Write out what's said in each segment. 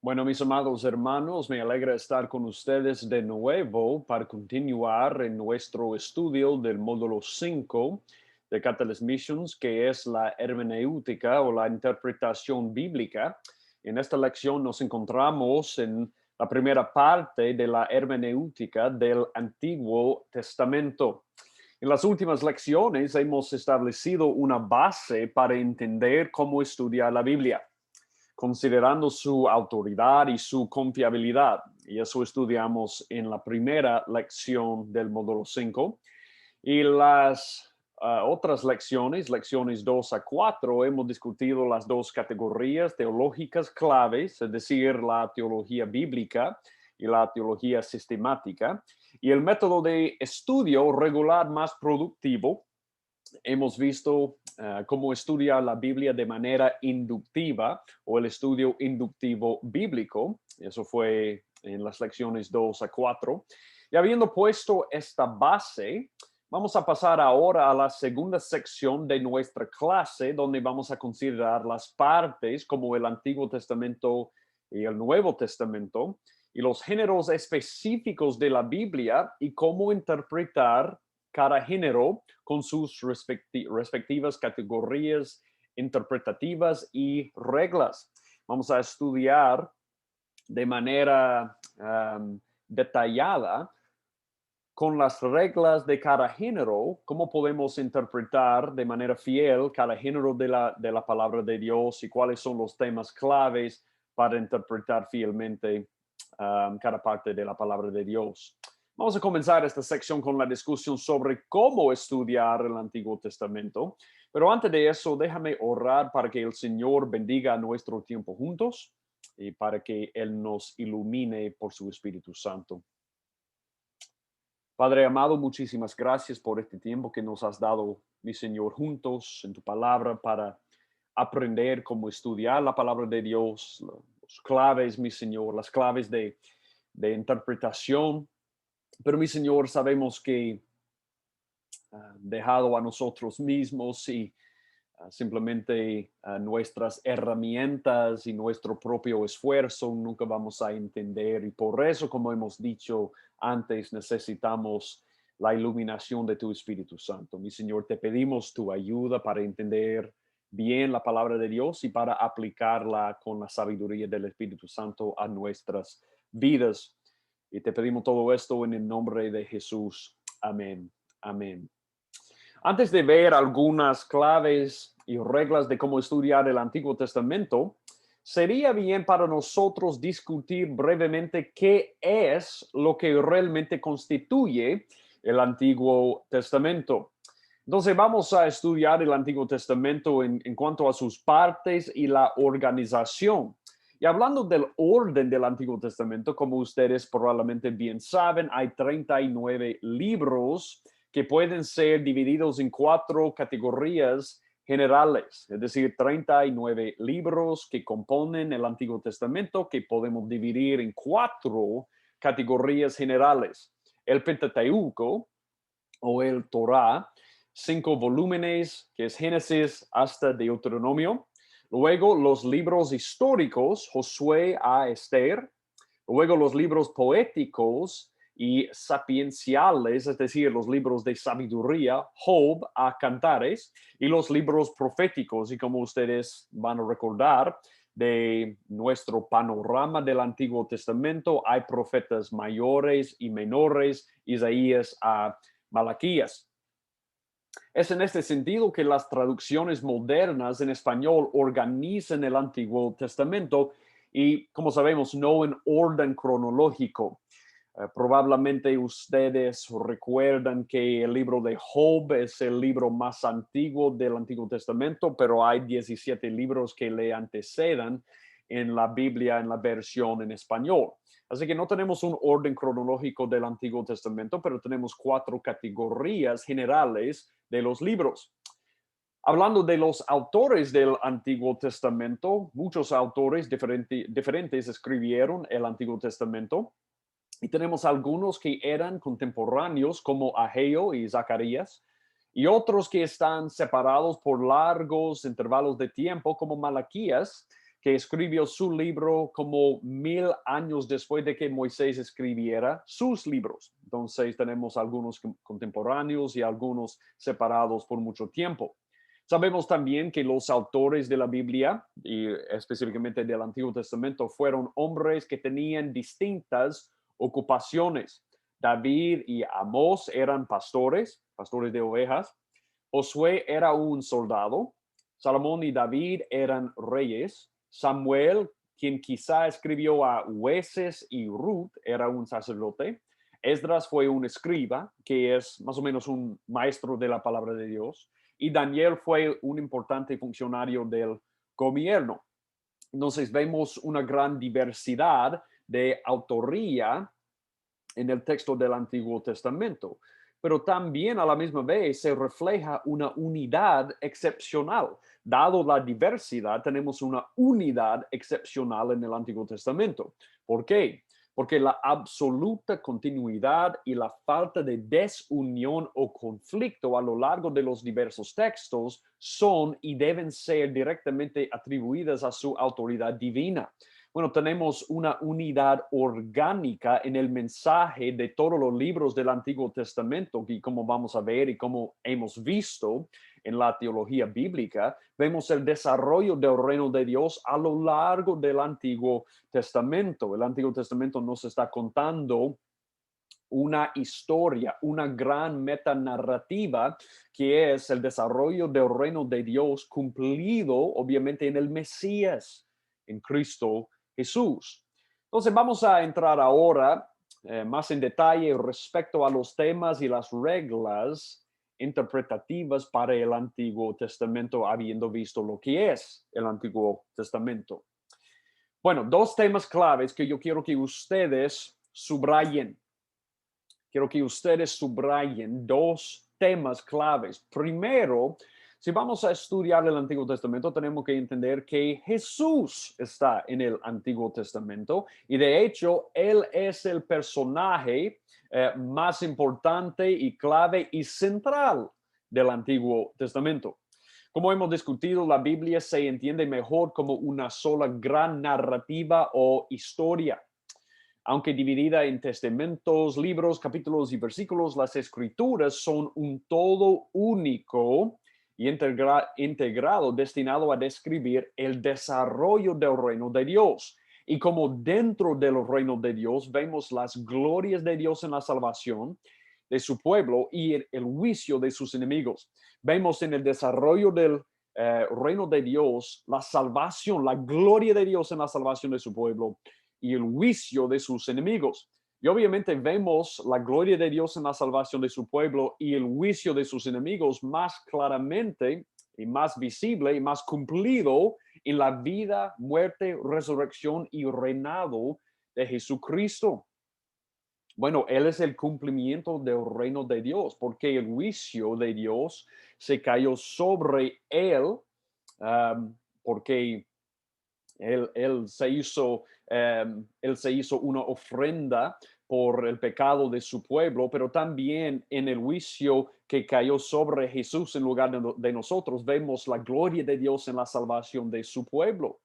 Bueno, mis amados hermanos, me alegra estar con ustedes de nuevo para continuar en nuestro estudio del módulo 5 de Catalyst Missions, que es la hermenéutica o la interpretación bíblica. En esta lección nos encontramos en la primera parte de la hermenéutica del Antiguo Testamento. En las últimas lecciones hemos establecido una base para entender cómo estudiar la Biblia, considerando su autoridad y su confiabilidad. Y eso estudiamos en la primera lección del módulo 5. Y las otras lecciones 2 a 4, hemos discutido las dos categorías teológicas claves, es decir, la teología bíblica y la teología sistemática, y el método de estudio regular más productivo. Hemos visto cómo estudiar la Biblia de manera inductiva o el estudio inductivo bíblico. Eso fue en las lecciones 2 a 4. Y habiendo puesto esta base, vamos a pasar ahora a la segunda sección de nuestra clase, donde vamos a considerar las partes como el Antiguo Testamento y el Nuevo Testamento, y los géneros específicos de la Biblia y cómo interpretar cada género con sus respectivas categorías interpretativas y reglas. Vamos a estudiar de manera detallada con las reglas de cada género, cómo podemos interpretar de manera fiel cada género de la palabra de Dios y cuáles son los temas claves para interpretar fielmente cada parte de la palabra de Dios. Vamos a comenzar esta sección con la discusión sobre cómo estudiar el Antiguo Testamento. Pero antes de eso, déjame orar para que el Señor bendiga nuestro tiempo juntos y para que Él nos ilumine por su Espíritu Santo. Padre amado, muchísimas gracias por este tiempo que nos has dado, mi Señor, juntos en tu palabra para aprender cómo estudiar la palabra de Dios, las claves, mi Señor, las claves de interpretación. Pero, mi Señor, sabemos que dejado a nosotros mismos y simplemente nuestras herramientas y nuestro propio esfuerzo nunca vamos a entender, y por eso, como hemos dicho antes, necesitamos la iluminación de tu Espíritu Santo. Mi Señor, te pedimos tu ayuda para entender bien la palabra de Dios y para aplicarla con la sabiduría del Espíritu Santo a nuestras vidas. Y te pedimos todo esto en el nombre de Jesús. Amén. Amén. Antes de ver algunas claves y reglas de cómo estudiar el Antiguo Testamento, sería bien para nosotros discutir brevemente qué es lo que realmente constituye el Antiguo Testamento. Entonces vamos a estudiar el Antiguo Testamento en cuanto a sus partes y la organización. Y hablando del orden del Antiguo Testamento, como ustedes probablemente bien saben, hay 39 libros que pueden ser divididos en 4 categorías generales, es decir, 39 libros que componen el Antiguo Testamento que podemos dividir en 4 categorías generales. El Pentateuco o el Torá, 5 volúmenes, que es Génesis hasta Deuteronomio. Luego los libros históricos, Josué a Esther. Luego los libros poéticos y sapienciales, es decir, los libros de sabiduría, Job a Cantares, y los libros proféticos. Y como ustedes van a recordar de nuestro panorama del Antiguo Testamento, hay profetas mayores y menores, Isaías a Malaquías. Es en este sentido que las traducciones modernas en español organizan el Antiguo Testamento y, como sabemos, no en orden cronológico. Probablemente ustedes recuerdan que el libro de Job es el libro más antiguo del Antiguo Testamento, pero hay 17 libros que le antecedan en la Biblia, en la versión en español. Así que no tenemos un orden cronológico del Antiguo Testamento, pero tenemos 4 categorías generales de los libros. Hablando de los autores del Antiguo Testamento, muchos autores diferentes escribieron el Antiguo Testamento. Y tenemos algunos que eran contemporáneos como Ageo y Zacarías, y otros que están separados por largos intervalos de tiempo como Malaquías, que escribió su libro como 1000 años después de que Moisés escribiera sus libros. Entonces tenemos algunos contemporáneos y algunos separados por mucho tiempo. Sabemos también que los autores de la Biblia, y específicamente del Antiguo Testamento, fueron hombres que tenían distintas ocupaciones. David y Amós eran pastores, pastores de ovejas. Josué era un soldado. Salomón y David eran reyes. Samuel, quien quizá escribió a Jueces y Ruth, era un sacerdote. Esdras fue un escriba, que es más o menos un maestro de la palabra de Dios. Y Daniel fue un importante funcionario del gobierno. Entonces vemos una gran diversidad de autoría en el texto del Antiguo Testamento, pero también a la misma vez se refleja una unidad excepcional. Dado la diversidad, tenemos una unidad excepcional en el Antiguo Testamento. ¿Por qué? Porque la absoluta continuidad y la falta de desunión o conflicto a lo largo de los diversos textos son y deben ser directamente atribuidas a su autoridad divina. Bueno, tenemos una unidad orgánica en el mensaje de todos los libros del Antiguo Testamento y como vamos a ver y como hemos visto en la teología bíblica, vemos el desarrollo del reino de Dios a lo largo del Antiguo Testamento. El Antiguo Testamento nos está contando una historia, una gran metanarrativa que es el desarrollo del reino de Dios cumplido obviamente en el Mesías, en Cristo Jesús. Entonces vamos a entrar ahora más en detalle respecto a los temas y las reglas interpretativas para el Antiguo Testamento, habiendo visto lo que es el Antiguo Testamento. Bueno, dos temas claves que yo quiero que ustedes subrayen. Quiero que ustedes subrayen dos temas claves. Primero, si vamos a estudiar el Antiguo Testamento, tenemos que entender que Jesús está en el Antiguo Testamento y de hecho, Él es el personaje más importante y clave y central del Antiguo Testamento. Como hemos discutido, la Biblia se entiende mejor como una sola gran narrativa o historia. Aunque dividida en testamentos, libros, capítulos y versículos, las escrituras son un todo único y integrado, destinado a describir el desarrollo del reino de Dios. Y como dentro del reino de Dios vemos las glorias de Dios en la salvación de su pueblo y el juicio de sus enemigos. Vemos en el desarrollo del reino de Dios la salvación, la gloria de Dios en la salvación de su pueblo y el juicio de sus enemigos. Y obviamente vemos la gloria de Dios en la salvación de su pueblo y el juicio de sus enemigos más claramente y más visible y más cumplido en la vida, muerte, resurrección y reinado de Jesucristo. Bueno, Él es el cumplimiento del reino de Dios, porque el juicio de Dios se cayó sobre Él, porque él se hizo una ofrenda por el pecado de su pueblo, pero también en el juicio que cayó sobre Jesús en lugar de nosotros, vemos la gloria de Dios en la salvación de su pueblo.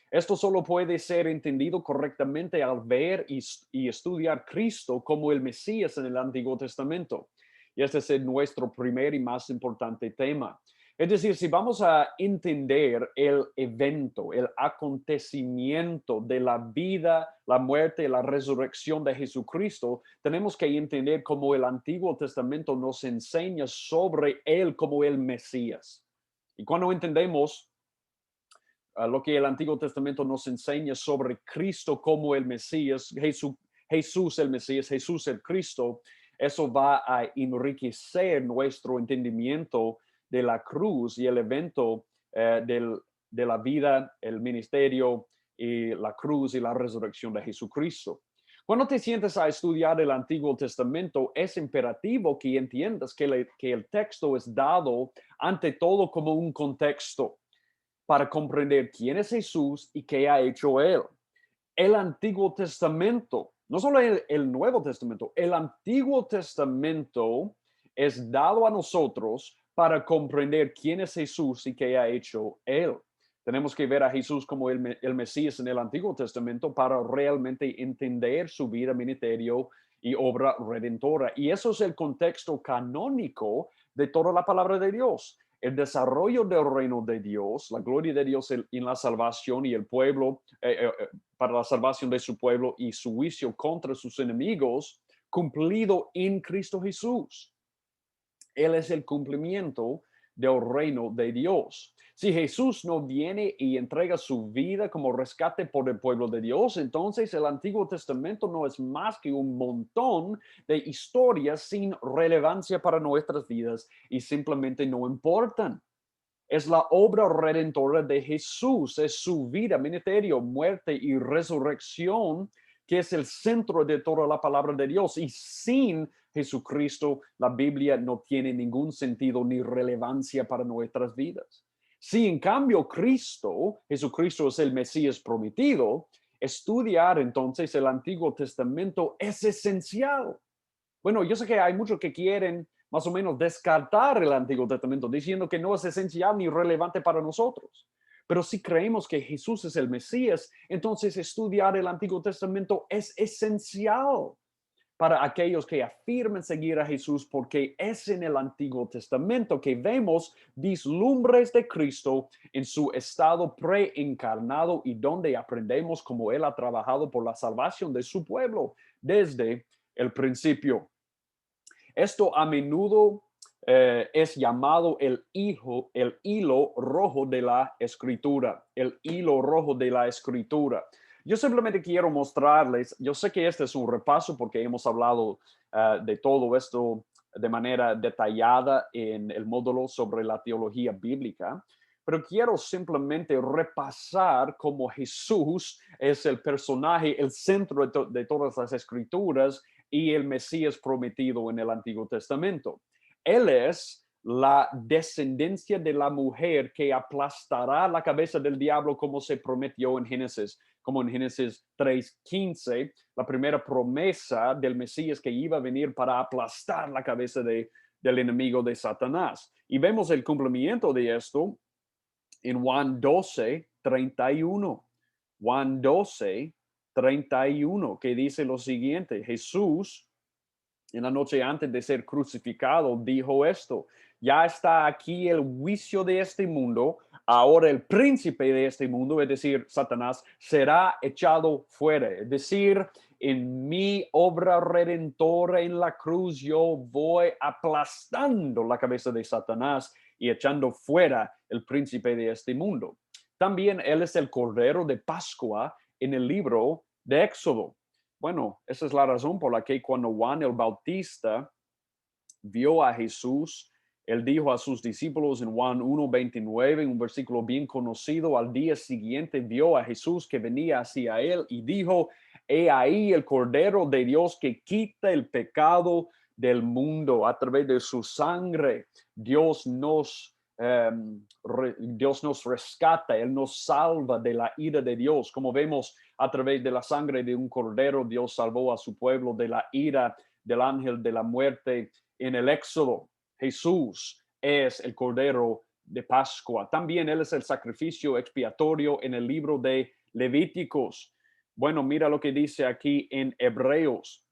Esto solo puede ser entendido correctamente al ver y estudiar Cristo como el Mesías en el Antiguo Testamento. Y este es nuestro primer y más importante tema. Es decir, si vamos a entender el evento, el acontecimiento de la vida, la muerte y la resurrección de Jesucristo, tenemos que entender cómo el Antiguo Testamento nos enseña sobre Él como el Mesías. Y cuando entendemos lo que el Antiguo Testamento nos enseña sobre Cristo como el Mesías, Jesús el Mesías, Jesús el Cristo, eso va a enriquecer nuestro entendimiento de la cruz y el evento de la vida, el ministerio y la cruz y la resurrección de Jesucristo. Cuando te sientes a estudiar el Antiguo Testamento, es imperativo que entiendas que el texto es dado ante todo como un contexto para comprender quién es Jesús y qué ha hecho Él. El Antiguo Testamento, no solo el Nuevo Testamento, el Antiguo Testamento es dado a nosotros para comprender quién es Jesús y qué ha hecho Él. Tenemos que ver a Jesús como el Mesías en el Antiguo Testamento para realmente entender su vida, ministerio y obra redentora. Y eso es el contexto canónico de toda la palabra de Dios. El desarrollo del reino de Dios, la gloria de Dios en la salvación y el pueblo, para la salvación de su pueblo y su juicio contra sus enemigos, cumplido en Cristo Jesús. Él es el cumplimiento del reino de Dios. Si Jesús no viene y entrega su vida como rescate por el pueblo de Dios, entonces el Antiguo Testamento no es más que un montón de historias sin relevancia para nuestras vidas y simplemente no importan. Es la obra redentora de Jesús, es su vida, ministerio, muerte y resurrección que es el centro de toda la palabra de Dios. Y sin Jesucristo, la Biblia no tiene ningún sentido ni relevancia para nuestras vidas. Si en cambio Jesucristo es el Mesías prometido, estudiar entonces el Antiguo Testamento es esencial. Bueno, yo sé que hay muchos que quieren más o menos descartar el Antiguo Testamento, diciendo que no es esencial ni relevante para nosotros. Pero si creemos que Jesús es el Mesías, entonces estudiar el Antiguo Testamento es esencial para aquellos que afirman seguir a Jesús, porque es en el Antiguo Testamento que vemos vislumbres de Cristo en su estado preencarnado y donde aprendemos cómo Él ha trabajado por la salvación de su pueblo desde el principio. Esto a menudo es llamado el hilo rojo de la escritura, el hilo rojo de la escritura. Yo simplemente quiero mostrarles, yo sé que este es un repaso porque hemos hablado de todo esto de manera detallada en el módulo sobre la teología bíblica, pero quiero simplemente repasar cómo Jesús es el personaje, el centro de todas las escrituras y el Mesías prometido en el Antiguo Testamento. Él es la descendencia de la mujer que aplastará la cabeza del diablo como se prometió en Génesis, como en Génesis 3:15, la primera promesa del Mesías que iba a venir para aplastar la cabeza del enemigo de Satanás. Y vemos el cumplimiento de esto en Juan 12:31. Juan 12:31, que dice lo siguiente: Jesús, en la noche antes de ser crucificado, dijo esto: ya está aquí el juicio de este mundo, ahora el príncipe de este mundo, es decir, Satanás, será echado fuera. Es decir, en mi obra redentora en la cruz, yo voy aplastando la cabeza de Satanás y echando fuera el príncipe de este mundo. También Él es el Cordero de Pascua en el libro de Éxodo. Bueno, esa es la razón por la que cuando Juan el Bautista vio a Jesús, él dijo a sus discípulos en Juan 1:29, un versículo bien conocido: al día siguiente vio a Jesús que venía hacia él y dijo: he ahí el Cordero de Dios que quita el pecado del mundo. A través de su sangre, Dios nos rescata, Él nos salva de la ira de Dios. Como vemos, a través de la sangre de un cordero, Dios salvó a su pueblo de la ira del ángel de la muerte en el Éxodo. Jesús es el Cordero de Pascua. También Él es el sacrificio expiatorio en el libro de Levíticos. Bueno, mira lo que dice aquí en Hebreos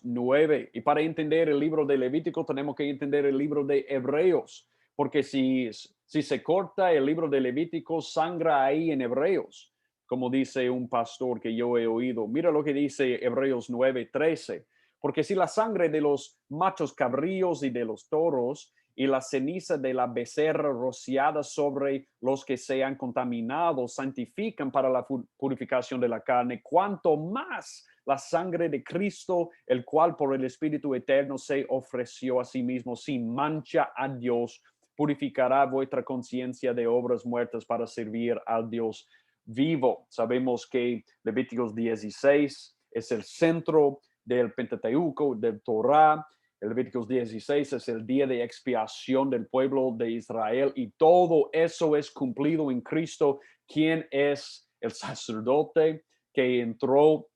9. Y para entender el libro de Levítico tenemos que entender el libro de Hebreos, porque si se corta el libro de Levítico, sangra ahí en Hebreos, como dice un pastor que yo he oído. Mira lo que dice Hebreos 9:13: porque si la sangre de los machos cabríos y de los toros y la ceniza de la becerra rociada sobre los que sean contaminados santifican para la purificación de la carne, cuanto más la sangre de Cristo, el cual por el Espíritu eterno se ofreció a sí mismo sin mancha a Dios, purificará vuestra conciencia de obras muertas para servir al Dios vivo. Sabemos que Levíticos 16 es el centro del Pentateuco, del Torá. El Levíticos 16 es el día de expiación del pueblo de Israel y todo eso es cumplido en Cristo, quien es el sacerdote que entró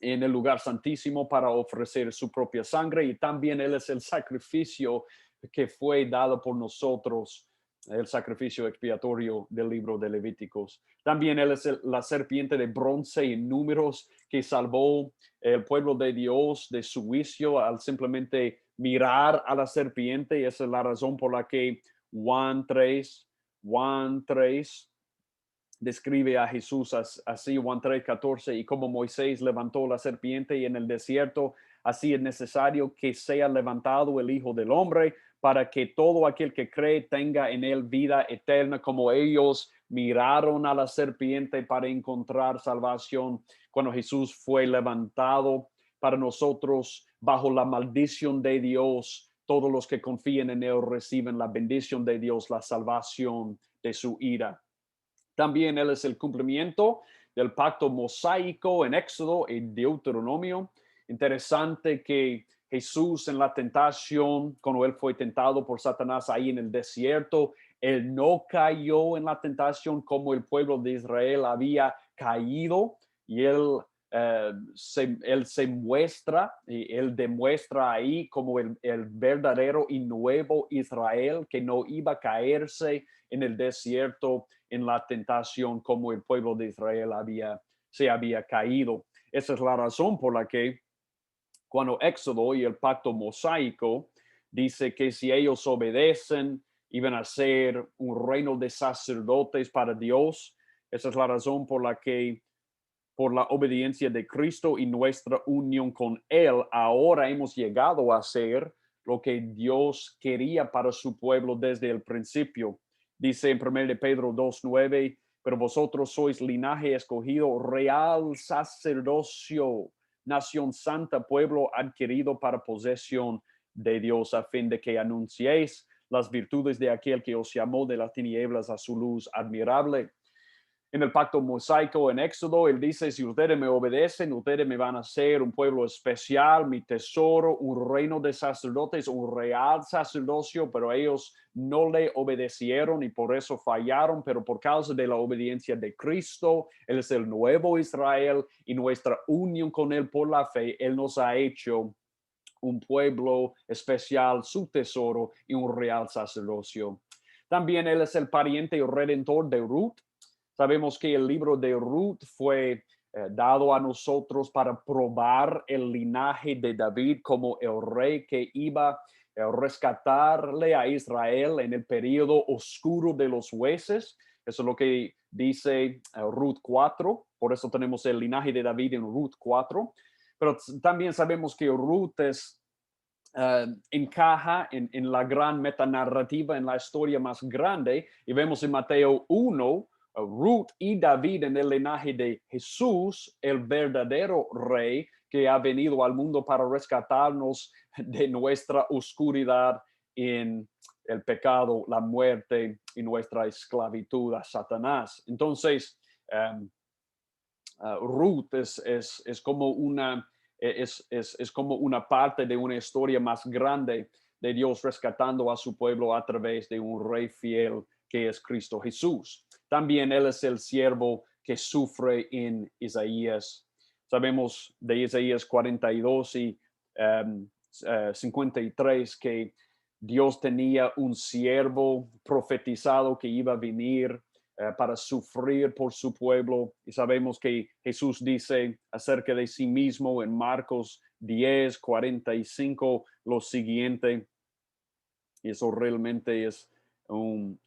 en el lugar santísimo para ofrecer su propia sangre, y también Él es el sacrificio que fue dado por nosotros el sacrificio expiatorio del libro de Levíticos. También él es la serpiente de bronce en Números que salvó el pueblo de Dios de su juicio al simplemente mirar a la serpiente. Y esa es la razón por la que Juan 3 describe a Jesús así, Juan 3:14, y como Moisés levantó la serpiente y en el desierto, así es necesario que sea levantado el Hijo del Hombre para que todo aquel que cree tenga en él vida eterna, como ellos miraron a la serpiente para encontrar salvación cuando Jesús fue levantado para nosotros bajo la maldición de Dios. Todos los que confíen en él reciben la bendición de Dios, la salvación de su ira. También él es el cumplimiento del pacto mosaico en Éxodo y Deuteronomio. Interesante que Jesús en la tentación, cuando él fue tentado por Satanás ahí en el desierto, él no cayó en la tentación como el pueblo de Israel había caído y él se muestra y él demuestra ahí como el verdadero y nuevo Israel que no iba a caerse en el desierto en la tentación como el pueblo de Israel se había caído. Esa es la razón por la que cuando Éxodo y el pacto mosaico dice que si ellos obedecen, iban a ser un reino de sacerdotes para Dios. Esa es la razón por la que por la obediencia de Cristo y nuestra unión con Él, ahora hemos llegado a ser lo que Dios quería para su pueblo desde el principio. Dice en 1 de Pedro 2:9, pero vosotros sois linaje escogido, real sacerdocio, nación santa, pueblo adquirido para posesión de Dios, a fin de que anunciéis las virtudes de aquel que os llamó de las tinieblas a su luz admirable. En el pacto mosaico en Éxodo, él dice, si ustedes me obedecen, ustedes me van a ser un pueblo especial, mi tesoro, un reino de sacerdotes, un real sacerdocio, pero ellos no le obedecieron y por eso fallaron, pero por causa de la obediencia de Cristo, Él es el nuevo Israel y nuestra unión con Él por la fe, Él nos ha hecho un pueblo especial, su tesoro y un real sacerdocio. También Él es el pariente y redentor de Ruth. Sabemos que el libro de Ruth fue dado a nosotros para probar el linaje de David como el rey que iba a rescatarle a Israel en el periodo oscuro de los jueces. Eso es lo que dice Ruth 4. Por eso tenemos el linaje de David en Ruth 4. Pero también sabemos que Ruth encaja en la gran metanarrativa, en la historia más grande. Y vemos en Mateo 1, Ruth y David en el linaje de Jesús, el verdadero rey que ha venido al mundo para rescatarnos de nuestra oscuridad en el pecado, la muerte y nuestra esclavitud a Satanás. Entonces, Ruth es como es como una parte de una historia más grande de Dios rescatando a su pueblo a través de un rey fiel que es Cristo Jesús. También Él es el siervo que sufre en Isaías. Sabemos de Isaías 42 y 53 que Dios tenía un siervo profetizado que iba a venir para sufrir por su pueblo. Y sabemos que Jesús dice acerca de sí mismo en Marcos 10:45 lo siguiente. Y eso realmente es un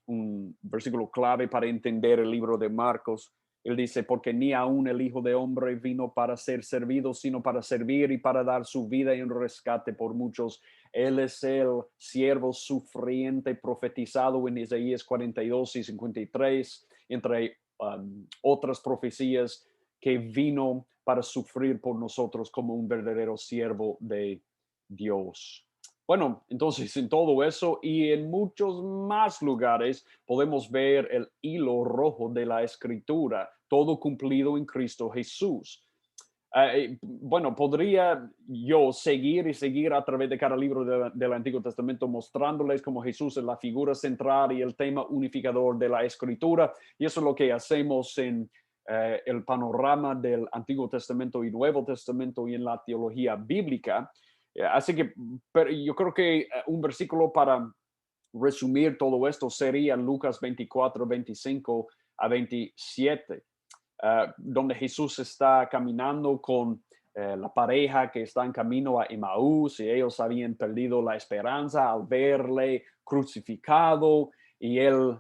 versículo clave para entender el libro de Marcos. Él dice, porque ni aún el Hijo de Hombre vino para ser servido, sino para servir y para dar su vida en rescate por muchos. Él es el siervo sufriente profetizado en Isaías 42 y 53, entre otras profecías, que vino para sufrir por nosotros como un verdadero siervo de Dios. Bueno, entonces en todo eso y en muchos más lugares podemos ver el hilo rojo de la escritura, todo cumplido en Cristo Jesús. Bueno, podría yo seguir y seguir a través de cada libro del Antiguo Testamento mostrándoles cómo Jesús es la figura central y el tema unificador de la escritura. Y eso es lo que hacemos en el panorama del Antiguo Testamento y Nuevo Testamento y en la teología bíblica. Así que pero yo creo que un versículo para resumir todo esto sería Lucas 24, 25 a 27, donde Jesús está caminando con la pareja que está en camino a Emaús y ellos habían perdido la esperanza al verle crucificado y él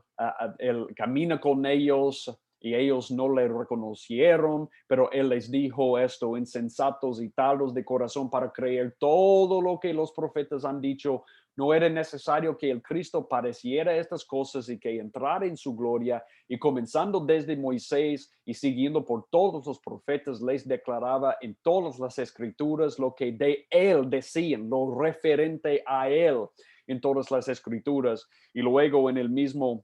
camina con ellos y ellos no le reconocieron, pero él les dijo esto: insensatos y tardos de corazón para creer todo lo que los profetas han dicho. No era necesario que el Cristo padeciera estas cosas y que entrara en su gloria. Y comenzando desde Moisés y siguiendo por todos los profetas, les declaraba en todas las escrituras lo que de él decían, lo referente a él en todas las escrituras. Y luego en el mismo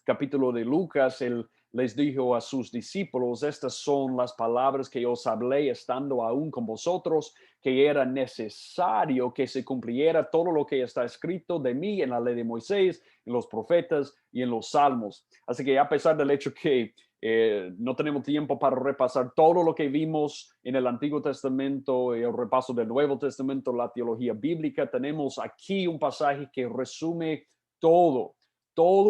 capítulo de Lucas, él les dijo a sus discípulos: estas son las palabras que os hablé estando aún con vosotros, que era necesario que se cumpliera todo lo que está escrito de mí en la ley de Moisés, en los profetas y en los salmos. Así que a pesar del hecho que no tenemos tiempo para repasar todo lo que vimos en el Antiguo Testamento y el repaso del Nuevo Testamento, la teología bíblica, tenemos aquí un pasaje que resume todo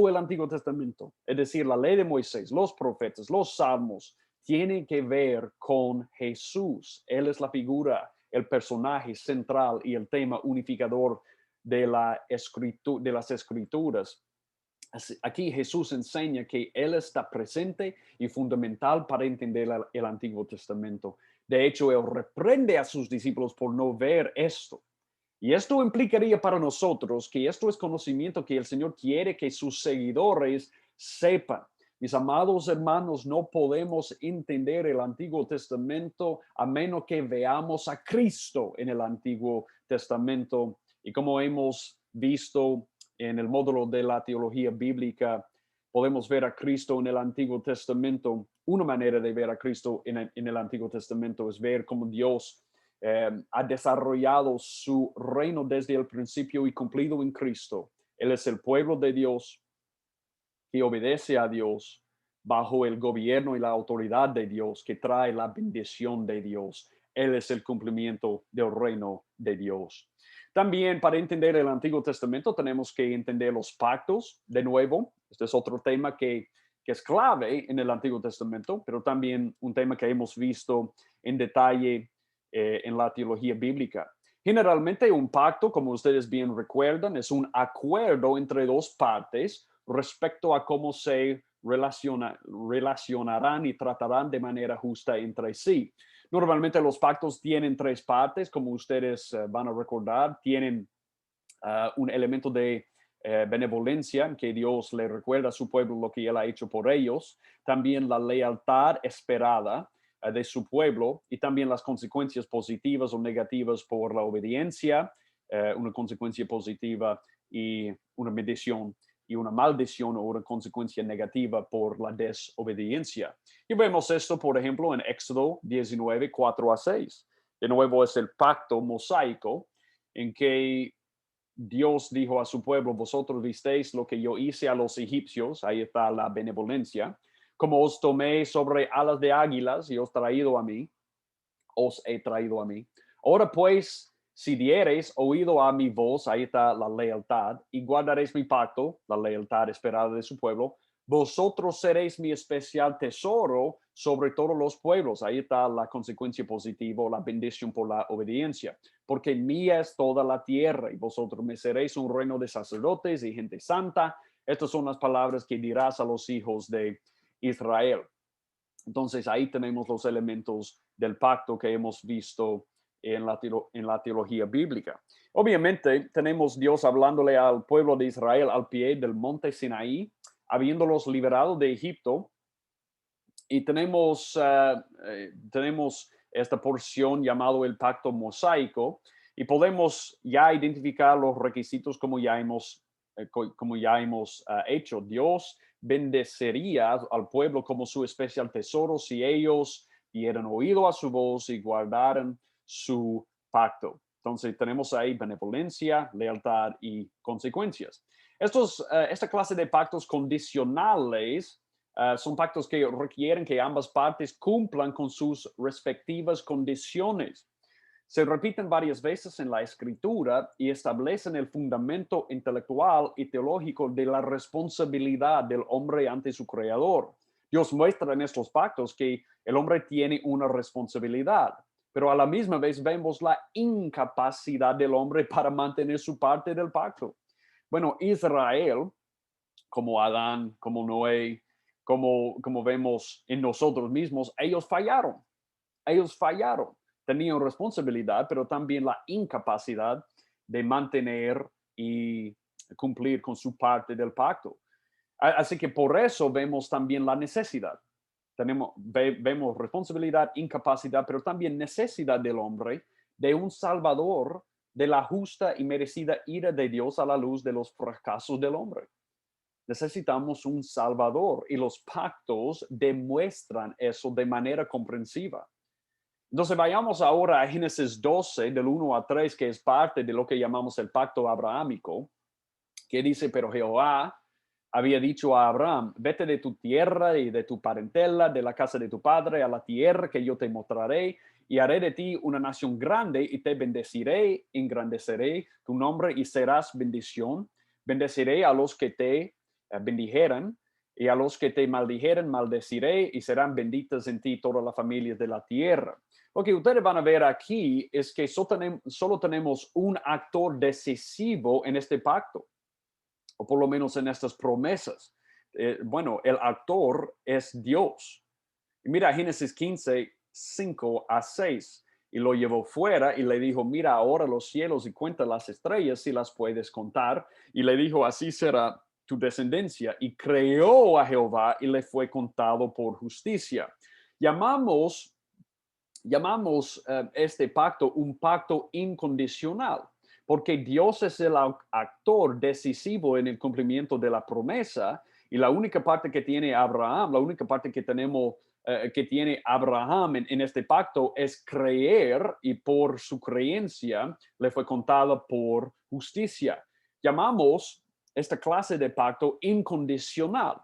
el Antiguo Testamento, es decir, la ley de Moisés, los profetas, los salmos, tienen que ver con Jesús. Él es la figura, el personaje central y el tema unificador de las escrituras. Aquí Jesús enseña que Él está presente y fundamental para entender el Antiguo Testamento. De hecho, Él reprende a sus discípulos por no ver esto. Y esto implicaría para nosotros que esto es conocimiento que el Señor quiere que sus seguidores sepan. Mis amados hermanos, no podemos entender el Antiguo Testamento a menos que veamos a Cristo en el Antiguo Testamento. Y como hemos visto en el módulo de la teología bíblica, podemos ver a Cristo en el Antiguo Testamento. Una manera de ver a Cristo en el Antiguo Testamento es ver cómo Dios ha desarrollado su reino desde el principio y cumplido en Cristo. Él es el pueblo de Dios que obedece a Dios bajo el gobierno y la autoridad de Dios, que trae la bendición de Dios. Él es el cumplimiento del reino de Dios. También para entender el Antiguo Testamento tenemos que entender los pactos. De nuevo, este es otro tema que es clave en el Antiguo Testamento, pero también un tema que hemos visto en detalle en la teología bíblica. Generalmente un pacto, como ustedes bien recuerdan, es un acuerdo entre dos partes respecto a cómo se relacionarán y tratarán de manera justa entre sí. Normalmente los pactos tienen tres partes, como ustedes van a recordar. Tienen un elemento de benevolencia, que Dios le recuerda a su pueblo lo que Él ha hecho por ellos. También la lealtad esperada de su pueblo y también las consecuencias positivas o negativas por la obediencia, una consecuencia positiva y una bendición y una maldición o una consecuencia negativa por la desobediencia. Y vemos esto, por ejemplo, en Éxodo 19, 4 a 6. De nuevo es el pacto mosaico en que Dios dijo a su pueblo: vosotros visteis lo que yo hice a los egipcios, ahí está la benevolencia, como os tomé sobre alas de águilas y os he traído a mí. Ahora pues, si diereis oído a mi voz, ahí está la lealtad, y guardaréis mi pacto, la lealtad esperada de su pueblo, vosotros seréis mi especial tesoro sobre todos los pueblos. Ahí está la consecuencia positiva, la bendición por la obediencia. Porque mía es toda la tierra y vosotros me seréis un reino de sacerdotes y gente santa. Estas son las palabras que dirás a los hijos de Israel. Entonces ahí tenemos los elementos del pacto que hemos visto en la teología bíblica. Obviamente tenemos Dios hablándole al pueblo de Israel al pie del monte Sinaí, habiéndolos liberado de Egipto. Y tenemos esta porción llamado el pacto mosaico y podemos ya identificar los requisitos como ya hemos hecho. Dios bendecería al pueblo como su especial tesoro si ellos dieran oído a su voz y guardaran su pacto. Entonces tenemos ahí benevolencia, lealtad y consecuencias. Esta clase de pactos condicionales son pactos que requieren que ambas partes cumplan con sus respectivas condiciones. Se repiten varias veces en la escritura y establecen el fundamento intelectual y teológico de la responsabilidad del hombre ante su creador. Dios muestra en estos pactos que el hombre tiene una responsabilidad, pero a la misma vez vemos la incapacidad del hombre para mantener su parte del pacto. Bueno, Israel, como Adán, como Noé, como vemos en nosotros mismos, ellos fallaron. Ellos fallaron. Tenían responsabilidad, pero también la incapacidad de mantener y cumplir con su parte del pacto. Así que por eso vemos también la necesidad. Vemos responsabilidad, incapacidad, pero también necesidad del hombre de un salvador de la justa y merecida ira de Dios a la luz de los fracasos del hombre. Necesitamos un salvador y los pactos demuestran eso de manera comprensiva. Entonces vayamos ahora a Génesis 12, del 1 a 3, que es parte de lo que llamamos el pacto abrahámico, que dice, pero Jehová había dicho a Abraham, vete de tu tierra y de tu parentela, de la casa de tu padre, a la tierra que yo te mostraré, y haré de ti una nación grande, y te bendeciré, engrandeceré tu nombre, y serás bendición. Bendeciré a los que te bendijeran, y a los que te maldijeren, maldeciré, y serán benditas en ti todas las familias de la tierra. Lo que ustedes van a ver aquí es que solo tenemos un actor decisivo en este pacto, o por lo menos en estas promesas. Bueno, el actor es Dios. Y mira Génesis 15, 5 a 6. Y lo llevó fuera y le dijo, mira ahora los cielos y cuenta las estrellas si las puedes contar. Y le dijo, así será tu descendencia. Y creó a Jehová y le fue contado por justicia. Llamamos este pacto un pacto incondicional, porque Dios es el actor decisivo en el cumplimiento de la promesa, y la única parte que tiene Abraham, la única parte que tenemos, que tiene Abraham en este pacto es creer, y por su creencia le fue contada por justicia. Llamamos esta clase de pacto incondicional,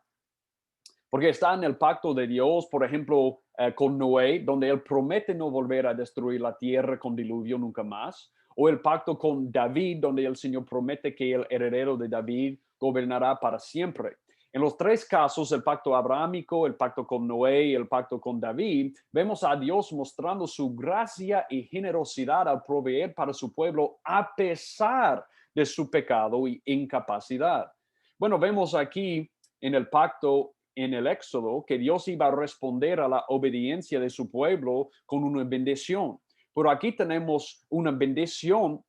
porque está en el pacto de Dios, por ejemplo, con Noé, donde él promete no volver a destruir la tierra con diluvio nunca más. O el pacto con David, donde el Señor promete que el heredero de David gobernará para siempre. En los tres casos, el pacto abrahámico, el pacto con Noé y el pacto con David, vemos a Dios mostrando su gracia y generosidad al proveer para su pueblo a pesar de su pecado y incapacidad. Bueno, vemos aquí en el pacto en el Éxodo que Dios iba a responder a la obediencia de su pueblo con una bendición. Pero aquí tenemos una bendición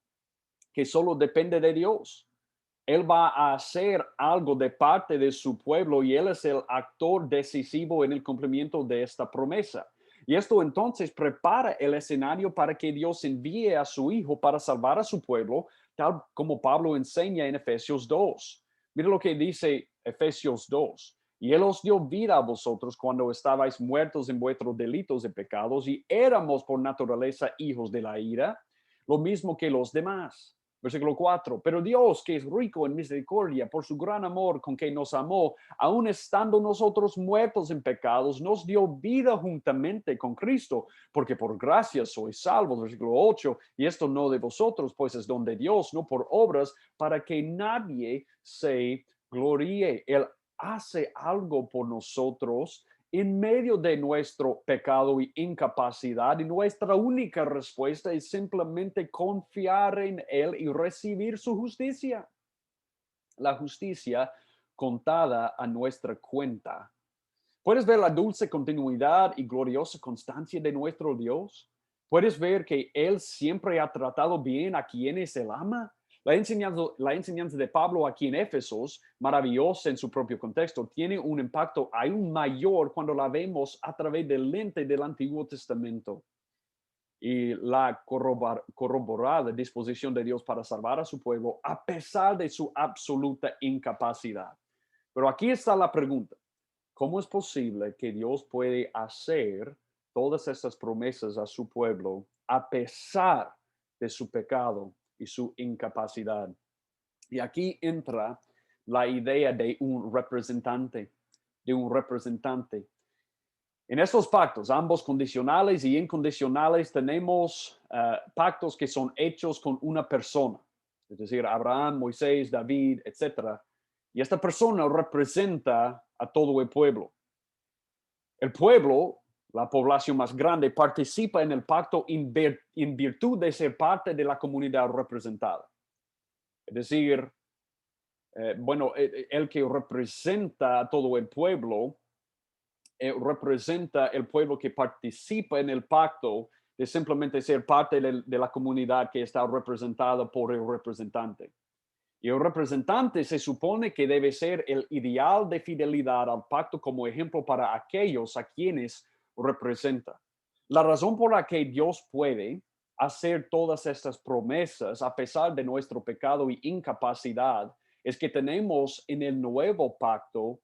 que solo depende de Dios. Él va a hacer algo de parte de su pueblo y Él es el actor decisivo en el cumplimiento de esta promesa. Y esto entonces prepara el escenario para que Dios envíe a su Hijo para salvar a su pueblo, tal como Pablo enseña en Efesios 2. Mira lo que dice Efesios 2. Y Él os dio vida a vosotros cuando estabais muertos en vuestros delitos y pecados, y éramos por naturaleza hijos de la ira, lo mismo que los demás. Versículo 4. Pero Dios, que es rico en misericordia, por su gran amor con que nos amó, aun estando nosotros muertos en pecados, nos dio vida juntamente con Cristo, porque por gracia sois salvos. Versículo 8. Y esto no de vosotros, pues es don de Dios, no por obras, para que nadie se gloríe. Él hace algo por nosotros en medio de nuestro pecado y incapacidad, y nuestra única respuesta es simplemente confiar en Él y recibir su justicia. La justicia contada a nuestra cuenta. ¿Puedes ver la dulce continuidad y gloriosa constancia de nuestro Dios? ¿Puedes ver que Él siempre ha tratado bien a quienes Él ama? La enseñanza de Pablo aquí en Éfesos, maravillosa en su propio contexto, tiene un impacto aún mayor cuando la vemos a través del lente del Antiguo Testamento y la corroborada disposición de Dios para salvar a su pueblo a pesar de su absoluta incapacidad. Pero aquí está la pregunta. ¿Cómo es posible que Dios puede hacer todas estas promesas a su pueblo a pesar de su pecado y su incapacidad? Y aquí entra la idea de un representante, de un representante. En estos pactos, ambos condicionales y incondicionales, tenemos pactos que son hechos con una persona, es decir, Abraham, Moisés, David, etcétera. Y esta persona representa a todo el pueblo. El pueblo, la población más grande, participa en el pacto en virtud de ser parte de la comunidad representada. Es decir, el que representa a todo el pueblo, representa el pueblo que participa en el pacto de simplemente ser parte de la comunidad que está representada por el representante. Y el representante se supone que debe ser el ideal de fidelidad al pacto como ejemplo para aquellos a quienes representa. La razón por la que Dios puede hacer todas estas promesas a pesar de nuestro pecado y incapacidad es que tenemos en el nuevo pacto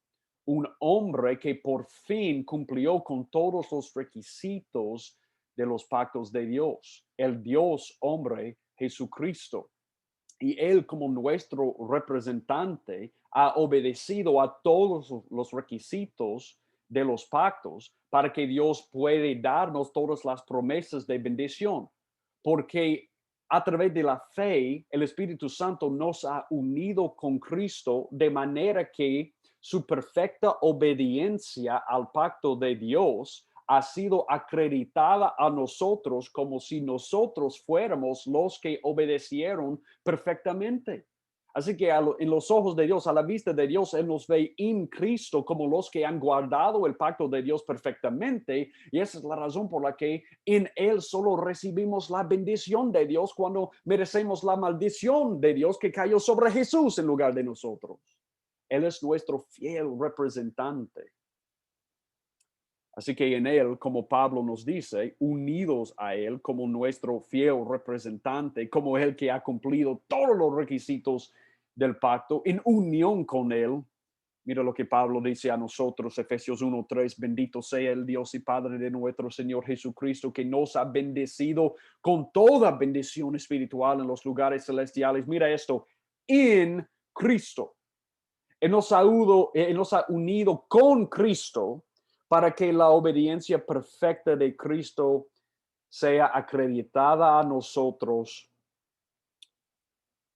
un hombre que por fin cumplió con todos los requisitos de los pactos de Dios, el Dios hombre Jesucristo. Y él como nuestro representante ha obedecido a todos los requisitos de los pactos para que Dios puede darnos todas las promesas de bendición. Porque a través de la fe, el Espíritu Santo nos ha unido con Cristo de manera que su perfecta obediencia al pacto de Dios ha sido acreditada a nosotros como si nosotros fuéramos los que obedecieron perfectamente. Así que en los ojos de Dios, a la vista de Dios, Él nos ve en Cristo como los que han guardado el pacto de Dios perfectamente. Y esa es la razón por la que en Él solo recibimos la bendición de Dios cuando merecemos la maldición de Dios que cayó sobre Jesús en lugar de nosotros. Él es nuestro fiel representante. Así que en Él, como Pablo nos dice, unidos a Él como nuestro fiel representante, como el que ha cumplido todos los requisitos del pacto, en unión con Él. Mira lo que Pablo dice a nosotros, Efesios 1:3, bendito sea el Dios y Padre de nuestro Señor Jesucristo, que nos ha bendecido con toda bendición espiritual en los lugares celestiales. Mira esto, en Cristo. Él nos ha unido con Cristo para que la obediencia perfecta de Cristo sea acreditada a nosotros.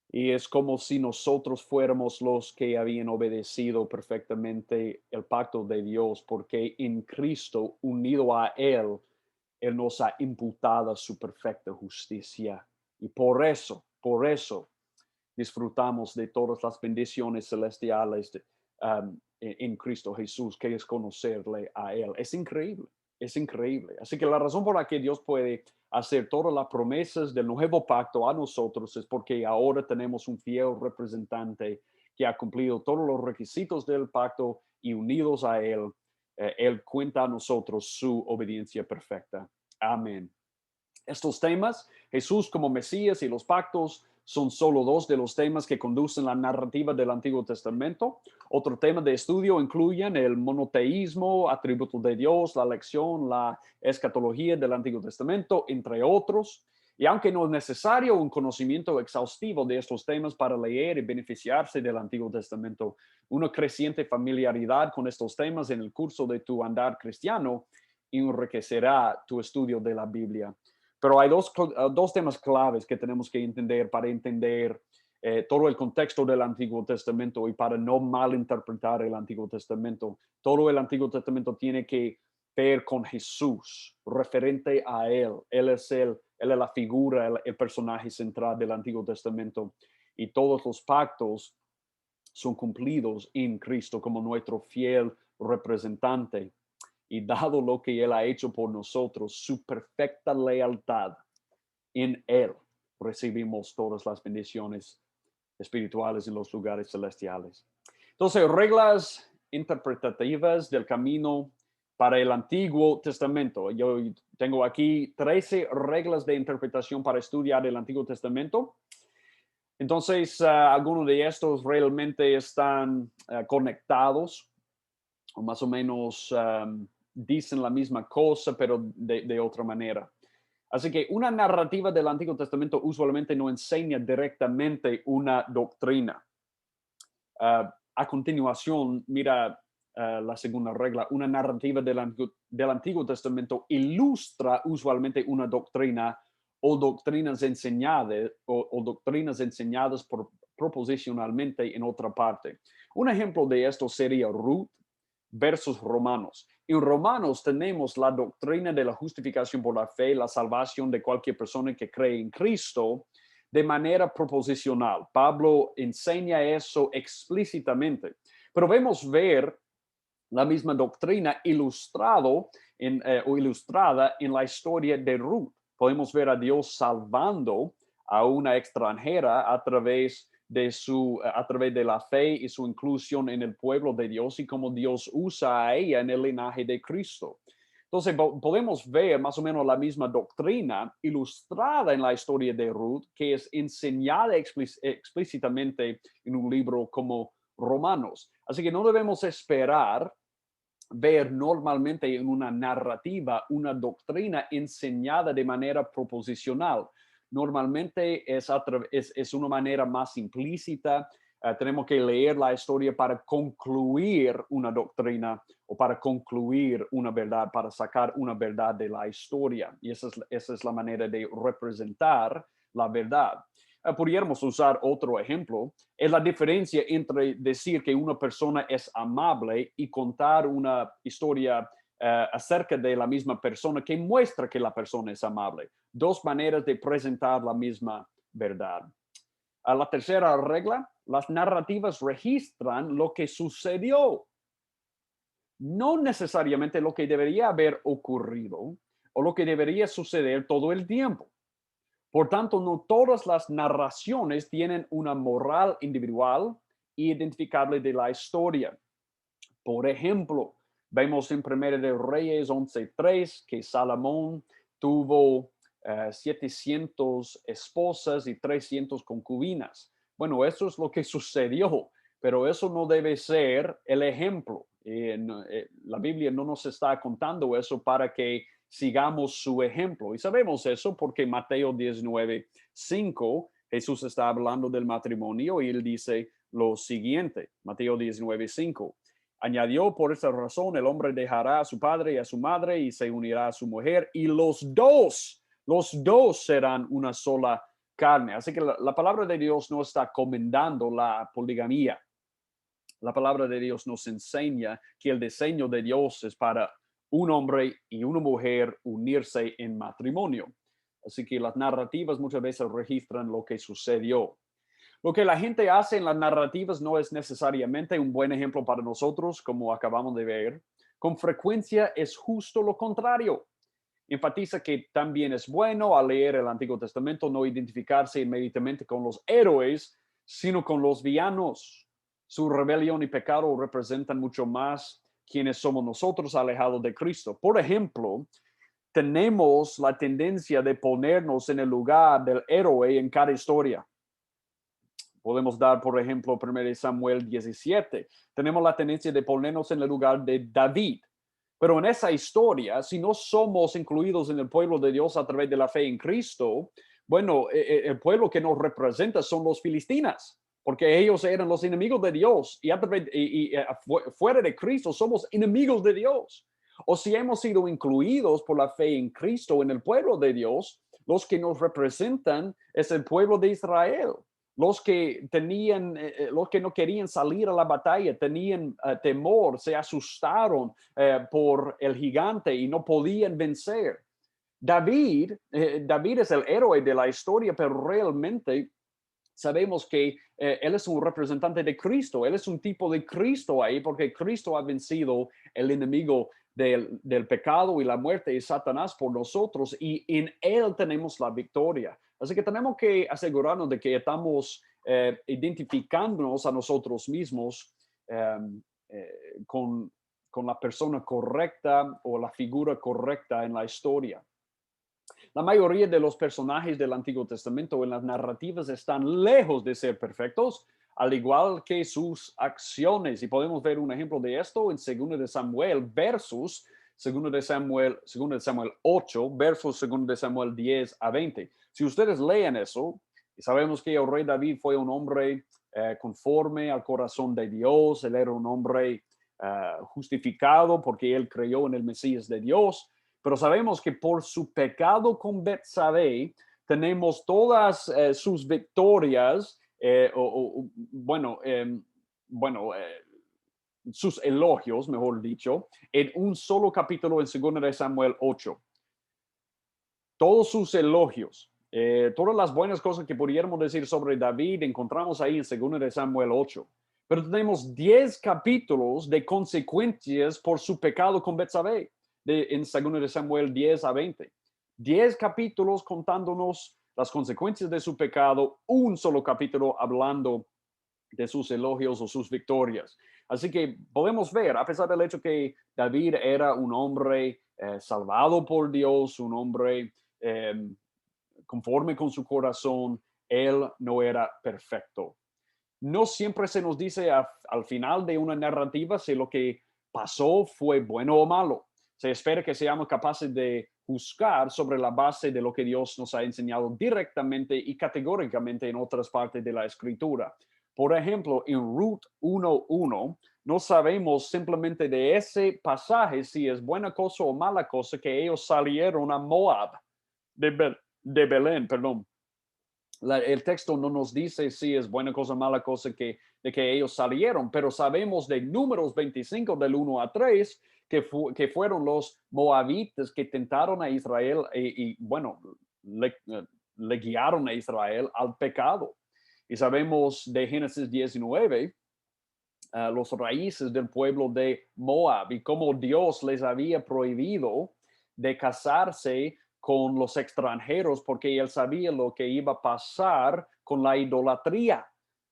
Y es como si nosotros fuéramos los que habían obedecido perfectamente el pacto de Dios, porque en Cristo, unido a Él, Él nos ha imputado su perfecta justicia. Y por eso, disfrutamos de todas las bendiciones celestiales en Cristo Jesús, que es conocerle a Él. Es increíble, es increíble. Así que la razón por la que Dios puede hacer todas las promesas del nuevo pacto a nosotros es porque ahora tenemos un fiel representante que ha cumplido todos los requisitos del pacto y unidos a Él, Él cuenta a nosotros su obediencia perfecta. Amén. Estos temas, Jesús como Mesías y los pactos, son solo dos de los temas que conducen la narrativa del Antiguo Testamento. Otro tema de estudio incluyen el monoteísmo, atributos de Dios, la elección, la escatología del Antiguo Testamento, entre otros. Y aunque no es necesario un conocimiento exhaustivo de estos temas para leer y beneficiarse del Antiguo Testamento, una creciente familiaridad con estos temas en el curso de tu andar cristiano enriquecerá tu estudio de la Biblia. Pero hay dos temas claves que tenemos que entender para entender todo el contexto del Antiguo Testamento y para no malinterpretar el Antiguo Testamento. Todo el Antiguo Testamento tiene que ver con Jesús, referente a Él. Él es la figura, el personaje central del Antiguo Testamento. Y todos los pactos son cumplidos en Cristo como nuestro fiel representante. Y dado lo que Él ha hecho por nosotros, su perfecta lealtad, en Él recibimos todas las bendiciones espirituales en los lugares celestiales. Entonces, reglas interpretativas del camino para el Antiguo Testamento. Yo tengo aquí 13 reglas de interpretación para estudiar el Antiguo Testamento. Entonces, algunos de estos realmente están conectados, o más o menos dicen la misma cosa, pero de otra manera. Así que una narrativa del Antiguo Testamento usualmente no enseña directamente una doctrina. A continuación, mira la segunda regla. Una narrativa del Antiguo Testamento ilustra usualmente una doctrina o doctrinas enseñadas o doctrinas enseñadas proposicionalmente en otra parte. Un ejemplo de esto sería Ruth versus Romanos. En Romanos tenemos la doctrina de la justificación por la fe, la salvación de cualquier persona que cree en Cristo de manera proposicional. Pablo enseña eso explícitamente, pero vemos ver la misma doctrina o ilustrada en la historia de Ruth. Podemos ver a Dios salvando a una extranjera a través de la fe y su inclusión en el pueblo de Dios y cómo Dios usa a ella en el linaje de Cristo. Entonces, podemos ver más o menos la misma doctrina ilustrada en la historia de Ruth, que es enseñada explícitamente en un libro como Romanos. Así que no debemos esperar ver normalmente en una narrativa una doctrina enseñada de manera proposicional. Normalmente es una manera más implícita. Tenemos que leer la historia para concluir una doctrina o para concluir una verdad, para sacar una verdad de la historia. Y esa es la manera de representar la verdad. Pudiéramos usar otro ejemplo. Es la diferencia entre decir que una persona es amable y contar una historia acerca de la misma persona que muestra que la persona es amable. Dos maneras de presentar la misma verdad. La tercera regla, las narrativas registran lo que sucedió, no necesariamente lo que debería haber ocurrido o lo que debería suceder todo el tiempo. Por tanto, no todas las narraciones tienen una moral individual identificable de la historia. Por ejemplo, vemos en Primera de Reyes 11:3 que Salomón tuvo 700 esposas y 300 concubinas. Bueno, eso es lo que sucedió, pero eso no debe ser el ejemplo. La Biblia no nos está contando eso para que sigamos su ejemplo. Y sabemos eso porque Mateo 19:5, Jesús está hablando del matrimonio y él dice lo siguiente, Mateo 19:5. Añadió, por esta razón, el hombre dejará a su padre y a su madre y se unirá a su mujer y los dos serán una sola carne. Así que la palabra de Dios no está comendando la poligamía. La palabra de Dios nos enseña que el diseño de Dios es para un hombre y una mujer unirse en matrimonio. Así que las narrativas muchas veces registran lo que sucedió. Lo que la gente hace en las narrativas no es necesariamente un buen ejemplo para nosotros, como acabamos de ver. Con frecuencia es justo lo contrario. Enfatiza que también es bueno al leer el Antiguo Testamento no identificarse inmediatamente con los héroes, sino con los villanos. Su rebelión y pecado representan mucho más quienes somos nosotros alejados de Cristo. Por ejemplo, tenemos la tendencia de ponernos en el lugar del héroe en cada historia. Podemos dar, por ejemplo, 1 Samuel 17. Tenemos la tendencia de ponernos en el lugar de David. Pero en esa historia, si no somos incluidos en el pueblo de Dios a través de la fe en Cristo, bueno, el pueblo que nos representa son los filistinas, porque ellos eran los enemigos de Dios fuera de Cristo somos enemigos de Dios. O si hemos sido incluidos por la fe en Cristo en el pueblo de Dios, los que nos representan es el pueblo de Israel. Los que los que no querían salir a la batalla, tenían temor, se asustaron por el gigante y no podían vencer. David es el héroe de la historia, pero realmente sabemos que él es un representante de Cristo, él es un tipo de Cristo ahí, porque Cristo ha vencido el enemigo del pecado y la muerte de Satanás por nosotros y en él tenemos la victoria. Así que tenemos que asegurarnos de que estamos identificándonos a nosotros mismos con la persona correcta o la figura correcta en la historia. La mayoría de los personajes del Antiguo Testamento en las narrativas están lejos de ser perfectos, al igual que sus acciones. Y podemos ver un ejemplo de esto en 2 de Samuel versus 2 de Samuel 8 versus 2 de Samuel 10 a 20. Si ustedes leen eso, y sabemos que el rey David fue un hombre conforme al corazón de Dios, él era un hombre justificado porque él creyó en el Mesías de Dios, pero sabemos que por su pecado con Betsabé tenemos todas sus victorias, sus elogios, mejor dicho, en un solo capítulo en 2 de Samuel 8. Todos sus elogios, todas las buenas cosas que pudiéramos decir sobre David, encontramos ahí en 2 de Samuel 8. Pero tenemos 10 capítulos de consecuencias por su pecado con Betsabé, en 2 de Samuel 10 a 20. 10 capítulos contándonos las consecuencias de su pecado, un solo capítulo hablando de sus elogios o sus victorias. Así que podemos ver, a pesar del hecho que David era un hombre salvado por Dios, un hombre conforme con su corazón, él no era perfecto. No siempre se nos dice al final de una narrativa si lo que pasó fue bueno o malo. Se espera que seamos capaces de juzgar sobre la base de lo que Dios nos ha enseñado directamente y categóricamente en otras partes de la escritura. Por ejemplo, en Ruth 1:1, no sabemos simplemente de ese pasaje si es buena cosa o mala cosa que ellos salieron a Moab, de Belén, perdón. El texto no nos dice si es buena cosa o mala cosa de que ellos salieron, pero sabemos de Números 25 del 1 a 3 que fueron los moabitas que tentaron a Israel le guiaron a Israel al pecado. Y sabemos de Génesis 19 los raíces del pueblo de Moab y cómo Dios les había prohibido de casarse con los extranjeros porque él sabía lo que iba a pasar con la idolatría.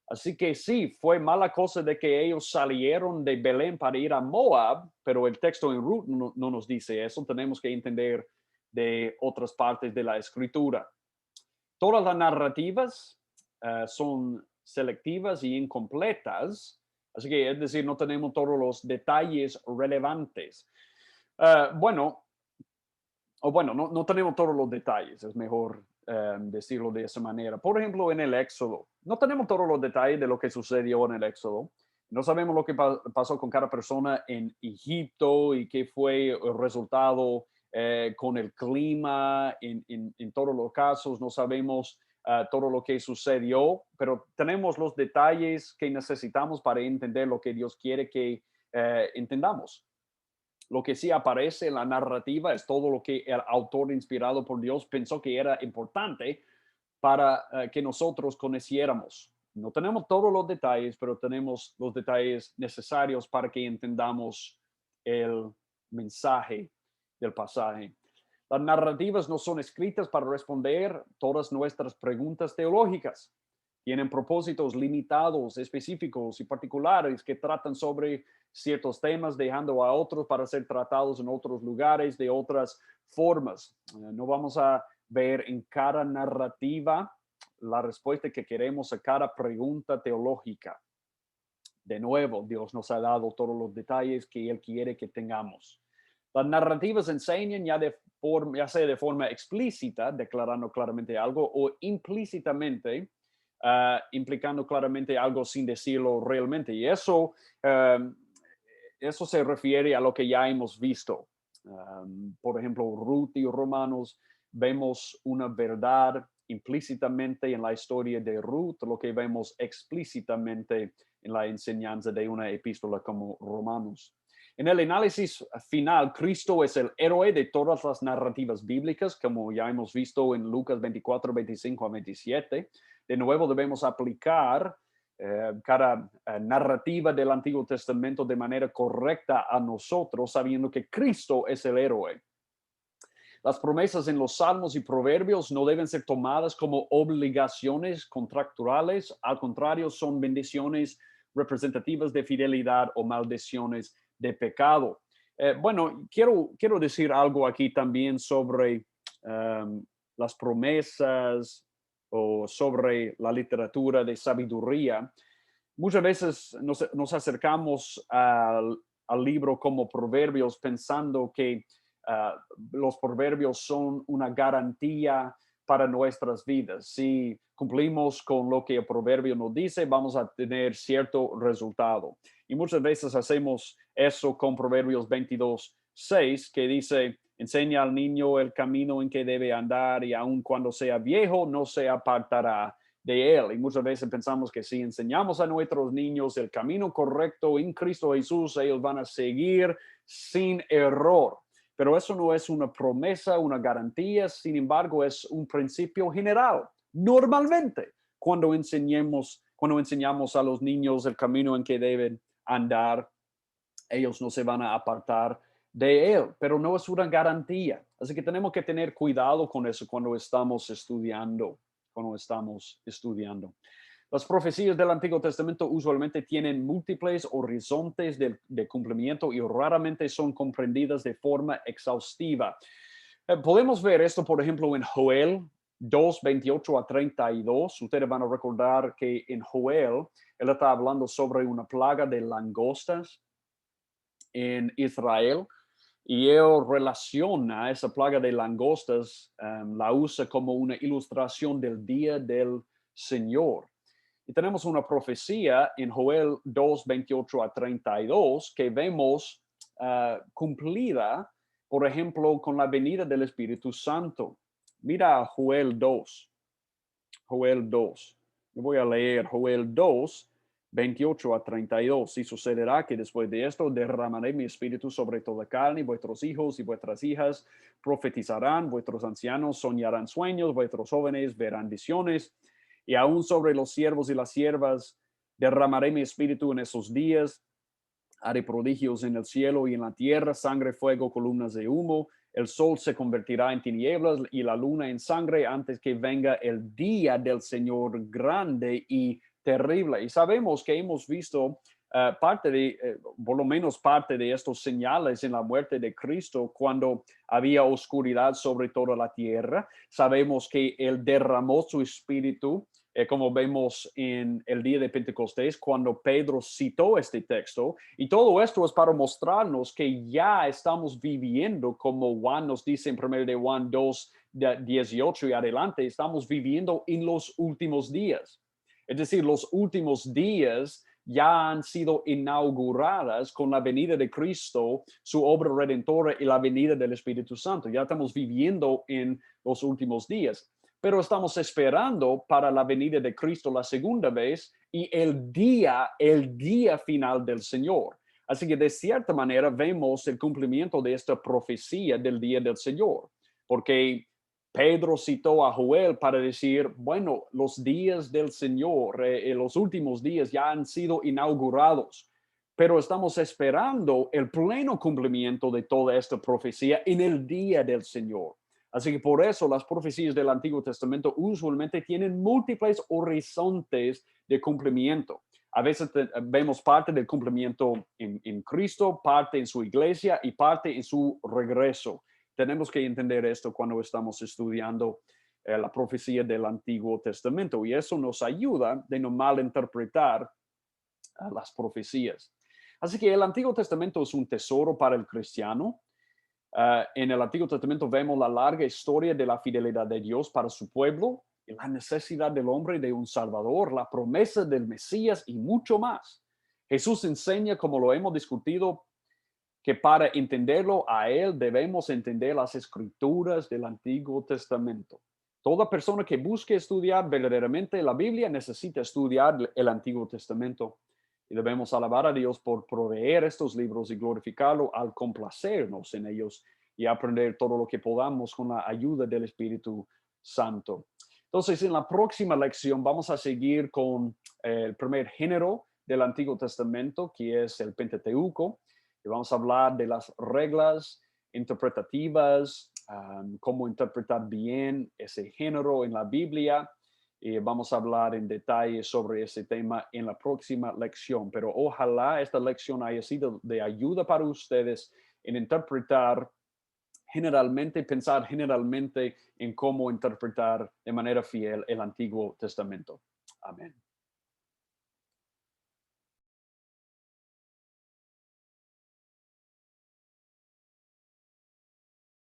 Así que sí, fue mala cosa de que ellos salieron de Belén para ir a Moab, pero el texto en Ruth no nos dice eso. Tenemos que entender de otras partes de la escritura. Todas las narrativas son selectivas y incompletas, así que es decir, no tenemos todos los detalles relevantes. No tenemos todos los detalles, es mejor decirlo de esa manera. Por ejemplo, en el Éxodo, no tenemos todos los detalles de lo que sucedió en el Éxodo. No sabemos lo que pasó con cada persona en Egipto y qué fue el resultado con el clima en todos los casos. No sabemos todo lo que sucedió, pero tenemos los detalles que necesitamos para entender lo que Dios quiere que entendamos. Lo que sí aparece en la narrativa es todo lo que el autor inspirado por Dios pensó que era importante para que nosotros conociéramos. No tenemos todos los detalles, pero tenemos los detalles necesarios para que entendamos el mensaje del pasaje. Las narrativas no son escritas para responder todas nuestras preguntas teológicas. Tienen propósitos limitados, específicos y particulares que tratan sobre ciertos temas, dejando a otros para ser tratados en otros lugares de otras formas. No vamos a ver en cada narrativa la respuesta que queremos a cada pregunta teológica. De nuevo, Dios nos ha dado todos los detalles que Él quiere que tengamos. Las narrativas enseñan ya sea de forma explícita, declarando claramente algo, o implícitamente, implicando claramente algo sin decirlo realmente. Y eso se refiere a lo que ya hemos visto. Por ejemplo, Ruth y Romanos, vemos una verdad implícitamente en la historia de Ruth, lo que vemos explícitamente en la enseñanza de una epístola como Romanos. En el análisis final, Cristo es el héroe de todas las narrativas bíblicas, como ya hemos visto en Lucas 24, 25 a 27. De nuevo, debemos aplicar cada narrativa del Antiguo Testamento de manera correcta a nosotros, sabiendo que Cristo es el héroe. Las promesas en los Salmos y Proverbios no deben ser tomadas como obligaciones contractuales, al contrario, son bendiciones representativas de fidelidad o maldiciones de pecado. Quiero decir algo aquí también sobre las promesas o sobre la literatura de sabiduría. Muchas veces nos acercamos al libro como Proverbios pensando que los proverbios son una garantía para nuestras vidas. Si cumplimos con lo que el proverbio nos dice, vamos a tener cierto resultado. Y muchas veces hacemos eso con Proverbios 22:6, que dice, enseña al niño el camino en que debe andar y aun cuando sea viejo no se apartará de él. Y muchas veces pensamos que si enseñamos a nuestros niños el camino correcto en Cristo Jesús, ellos van a seguir sin error. Pero eso no es una promesa, una garantía, sin embargo, es un principio general. Normalmente, cuando enseñamos a los niños el camino en que deben andar, ellos no se van a apartar de él, pero no es una garantía. Así que tenemos que tener cuidado con eso cuando estamos estudiando, Las profecías del Antiguo Testamento usualmente tienen múltiples horizontes de cumplimiento y raramente son comprendidas de forma exhaustiva. Podemos ver esto, por ejemplo, en Joel 2:28 a 32. Ustedes van a recordar que en Joel, él está hablando sobre una plaga de langostas en Israel y él relaciona esa plaga de langostas, la usa como una ilustración del día del Señor. Y tenemos una profecía en Joel 2:28 a 32 que vemos cumplida, por ejemplo, con la venida del Espíritu Santo. Mira Joel 2. Joel 2. Yo voy a leer Joel 2:28 a 32. Y sucederá que después de esto derramaré mi espíritu sobre toda carne, y vuestros hijos y vuestras hijas profetizarán, vuestros ancianos soñarán sueños, vuestros jóvenes verán visiones, y aún sobre los siervos y las siervas derramaré mi espíritu en esos días. Haré prodigios en el cielo y en la tierra, sangre, fuego, columnas de humo. El sol se convertirá en tinieblas y la luna en sangre antes que venga el día del Señor grande y terrible. Y sabemos que hemos visto por lo menos parte de estos señales en la muerte de Cristo cuando había oscuridad sobre toda la tierra. Sabemos que Él derramó su espíritu, como vemos en el día de Pentecostés, cuando Pedro citó este texto. Y todo esto es para mostrarnos que ya estamos viviendo, como Juan nos dice en 1 de Juan 2:18 y adelante, estamos viviendo en los últimos días. Es decir, los últimos días ya han sido inauguradas con la venida de Cristo, su obra redentora y la venida del Espíritu Santo. Ya estamos viviendo en los últimos días, pero estamos esperando para la venida de Cristo la segunda vez y el día final del Señor. Así que de cierta manera vemos el cumplimiento de esta profecía del día del Señor, porque Pedro citó a Joel para decir, bueno, los días del Señor, los últimos días ya han sido inaugurados, pero estamos esperando el pleno cumplimiento de toda esta profecía en el día del Señor. Así que por eso las profecías del Antiguo Testamento usualmente tienen múltiples horizontes de cumplimiento. A veces vemos parte del cumplimiento en Cristo, parte en su iglesia y parte en su regreso. Tenemos que entender esto cuando estamos estudiando la profecía del Antiguo Testamento, y eso nos ayuda de no malinterpretar las profecías. Así que el Antiguo Testamento es un tesoro para el cristiano. En el Antiguo Testamento vemos la larga historia de la fidelidad de Dios para su pueblo, y la necesidad del hombre de un Salvador, la promesa del Mesías y mucho más. Jesús enseña, como lo hemos discutido, que para entenderlo a Él debemos entender las escrituras del Antiguo Testamento. Toda persona que busque estudiar verdaderamente la Biblia necesita estudiar el Antiguo Testamento. Y debemos alabar a Dios por proveer estos libros y glorificarlo al complacernos en ellos y aprender todo lo que podamos con la ayuda del Espíritu Santo. Entonces, en la próxima lección vamos a seguir con el primer género del Antiguo Testamento, que es el Pentateuco. Y vamos a hablar de las reglas interpretativas, cómo interpretar bien ese género en la Biblia. Y vamos a hablar en detalle sobre ese tema en la próxima lección. Pero ojalá esta lección haya sido de ayuda para ustedes en interpretar generalmente, pensar generalmente en cómo interpretar de manera fiel el Antiguo Testamento. Amén.